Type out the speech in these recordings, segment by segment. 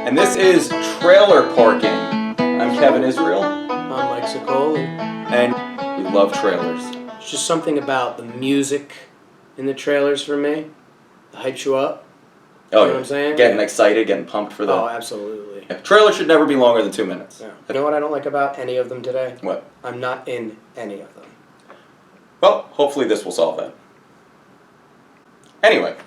And this is Trailer Parking. I'm Kevin Israel. I'm Mike Sicoli. And we love trailers. It's just something about the music in the trailers for me that hypes you up. Oh, you know what I'm saying? Getting excited, getting pumped for them. Oh, absolutely. Yeah. Trailer should never be longer than 2 minutes. Yeah. You know what I don't like about any of them today? What? I'm not in any of them. Well, hopefully this will solve that. Anyway,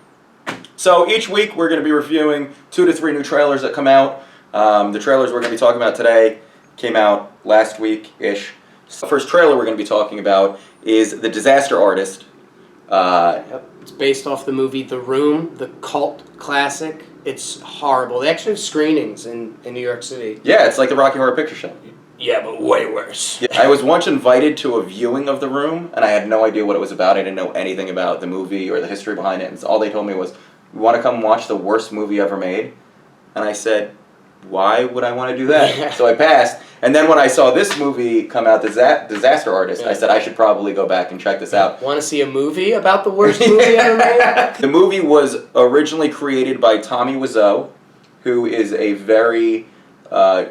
so each week we're going to be reviewing 2 to 3 new trailers that come out. The trailers we're going to be talking about today came out last week-ish. So the first trailer we're going to be talking about is The Disaster Artist. Yep. It's based off the movie The Room, the cult classic. It's horrible. They actually have screenings in New York City. Yeah, it's like the Rocky Horror Picture Show. Yeah, but way worse. Yeah, I was once invited to a viewing of The Room, and I had no idea what it was about. I didn't know anything about the movie or the history behind it. And all they told me was, "You want to come watch the worst movie ever made?" And I said, "Why would I want to do that?" So I passed. And then when I saw this movie come out, Disaster Artist, I said I should probably go back and check this out. Want to see a movie about the worst movie ever made? The movie was originally created by Tommy Wiseau, who is a very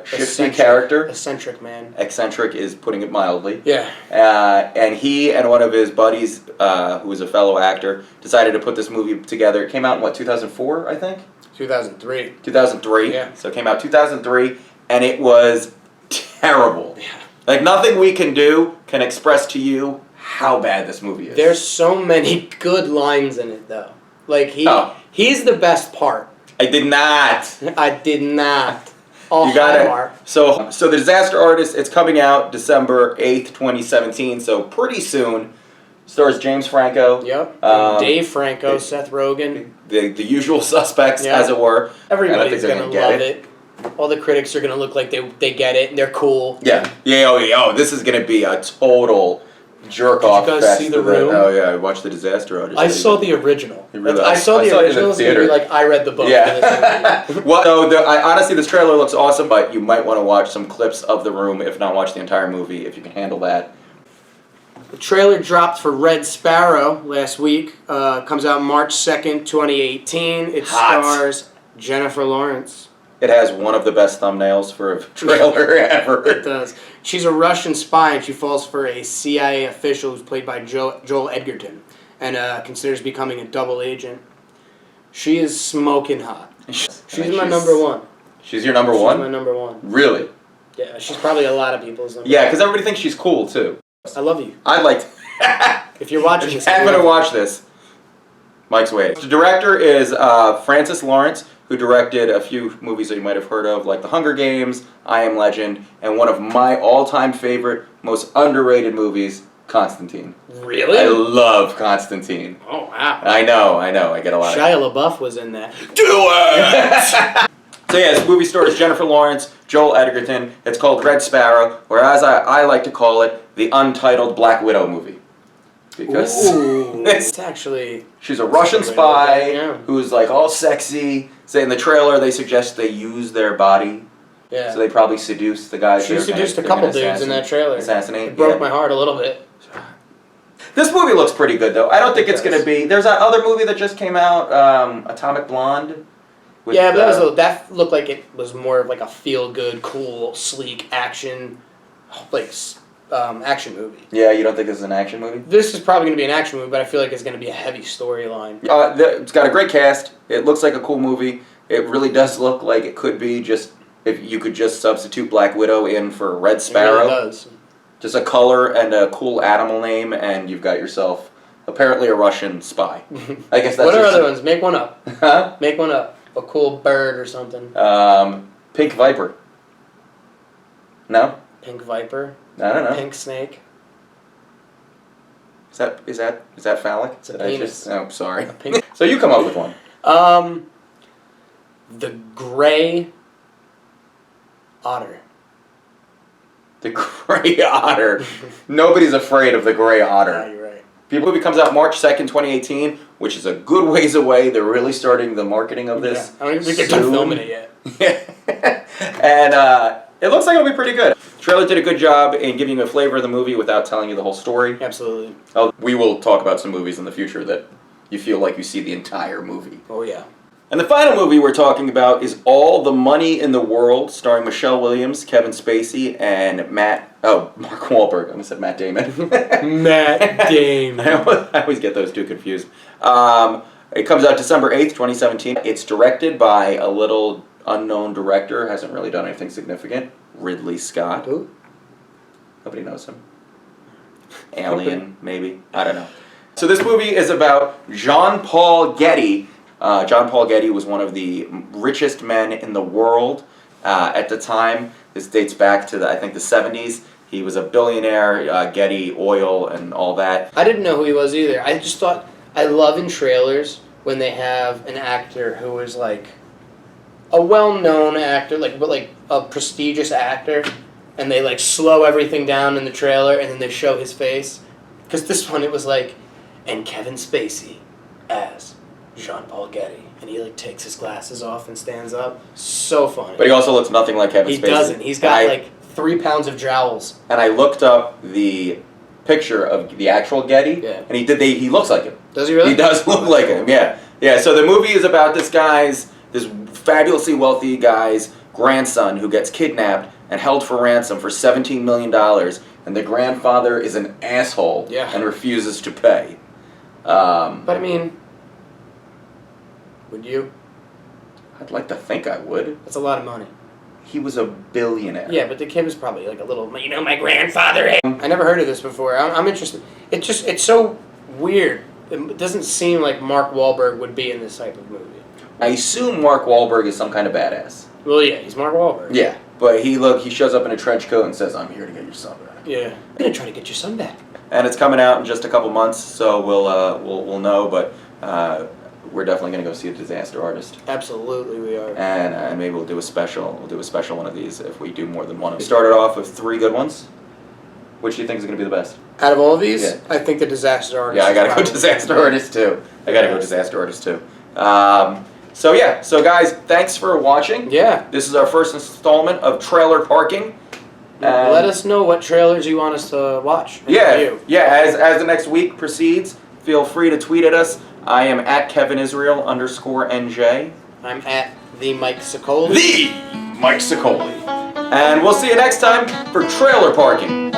shifty character. Eccentric man. Eccentric is putting it mildly. Yeah. And he and one of his buddies, who was a fellow actor, decided to put this movie together. It came out in, what, 2004, I think? 2003. 2003. Yeah. So it came out 2003, and it was terrible. Yeah. Like, nothing we can do can express to you how bad this movie is. There's so many good lines in it, though. Like, he's the best part. I did not. I did not. Oh, You got it. So The Disaster Artist, it's coming out December 8th, 2017, so pretty soon. Stars James Franco. Yep. Dave Franco, Seth Rogen. The usual suspects, as it were. Everybody's going to love it. All the critics are going to look like they get it and they're cool. Yeah. Oh, this is going to be a total jerk-off fest. Did you guys see The Room? Oh, yeah, I watched The Disaster Artist. I saw the original. Really? I saw the original. in the theater. Like, I read the book. Yeah. Well, no, honestly, this trailer looks awesome, but you might want to watch some clips of The Room, if not watch the entire movie, if you can handle that. The trailer dropped for Red Sparrow last week. Comes out March 2nd, 2018. It stars Jennifer Lawrence. It has one of the best thumbnails for a trailer ever. It does. She's a Russian spy, and she falls for a CIA official who's played by Joel Edgerton, and considers becoming a double agent. She is smoking hot. She's my number one. She's your number one? She's my number one. Really? Yeah, she's probably a lot of people's number one. Yeah, because everybody thinks she's cool, too. I love you. I'd like to... If you're watching this... I'm going to watch this. Mike's way. The director is Francis Lawrence, who directed a few movies that you might have heard of, like The Hunger Games, I Am Legend, and one of my all-time favorite, most underrated movies, Constantine. Really? I love Constantine. Oh, wow. I know. I get a lot Shia LaBeouf was in that. Do it! So yeah, this movie stars Jennifer Lawrence, Joel Edgerton. It's called Red Sparrow, or as I like to call it, the untitled Black Widow movie. Because it's actually... She's a Russian spy who's like all sexy. Say in the trailer they suggest they use their body. Yeah. So they probably seduce the guys. She seduced a couple dudes in that trailer. Assassinate. It broke my heart a little bit. This movie looks pretty good though. I don't think it's going to be... There's that other movie that just came out, Atomic Blonde. With, yeah, but that looked like it was more of like a feel-good, cool, sleek action, action movie. Yeah, you don't think this is an action movie? This is probably going to be an action movie, but I feel like it's going to be a heavy storyline. It's got a great cast. It looks like a cool movie. It really does look like it could be just, if you could just substitute Black Widow in for Red Sparrow. It really does. Just a color and a cool animal name, and you've got yourself apparently a Russian spy. I guess that's what are other ones? Make one up. Huh? Make one up. A cool bird or something. Pink Viper. No? Pink Viper. I don't know. Pink Snake. Is that phallic? It's a penis. Sorry. So you come up with one. The Gray Otter. The Gray Otter. Nobody's afraid of the Gray Otter. Yeah, you're right. The movie comes out March 2nd, 2018, which is a good ways away. They're really starting the marketing of this. Yeah. I don't even think they're done filming it yet. And it looks like it'll be pretty good. The trailer did a good job in giving you a flavor of the movie without telling you the whole story. Absolutely. We will talk about some movies in the future that you feel like you see the entire movie. Oh, yeah. And the final movie we're talking about is All the Money in the World, starring Michelle Williams, Kevin Spacey, and Mark Wahlberg. I almost said Matt Damon. Matt Damon. I always get those two confused. It comes out December 8th, 2017. It's directed by a little unknown director, hasn't really done anything significant, Ridley Scott. Who? Nobody knows him. Alien, maybe. I don't know. So this movie is about Jean-Paul Getty. John-Paul Getty was one of the richest men in the world at the time. This dates back to, I think, the 70s. He was a billionaire, Getty Oil and all that. I didn't know who he was either. I just thought, I love in trailers when they have an actor who is like a well-known actor, like a prestigious actor, and they like slow everything down in the trailer and then they show his face. Because this one, it was like, and Kevin Spacey as Jean-Paul Getty, and he like takes his glasses off and stands up. So funny. But he also looks nothing like Kevin Spacey. He doesn't. He's got like 3 pounds of jowls. And I looked up the picture of the actual Getty, and he looks like him. Does he really? He does look like him. Yeah. So the movie is about this fabulously wealthy guy's grandson who gets kidnapped and held for ransom for $17 million, and the grandfather is an asshole and refuses to pay. But I mean, would you? I'd like to think I would. That's a lot of money. He was a billionaire. Yeah, but the kid was probably like a little, my grandfather. I never heard of this before. I'm interested. It's so weird. It doesn't seem like Mark Wahlberg would be in this type of movie. I assume Mark Wahlberg is some kind of badass. Well, yeah, he's Mark Wahlberg. Yeah, but he shows up in a trench coat and says, "I'm here to get your son back." Yeah, I'm gonna try to get your son back. And it's coming out in just a couple months, so we'll know. But we're definitely gonna go see a Disaster Artist. Absolutely, we are. And maybe we'll do a special. We'll do a special one of these if we do more than one. We started off with 3 good ones. Which do you think is gonna be the best? Out of all of these, I think the Disaster Artist. Yeah, I gotta go Disaster Artist too. So guys, thanks for watching. Yeah. This is our first installment of Trailer Parking. Let us know what trailers you want us to watch. Yeah. As the next week proceeds, feel free to tweet at us. I am at KevinIsrael_NJ. I'm at the Mike Sicoli. The Mike Sicoli. And we'll see you next time for Trailer Parking.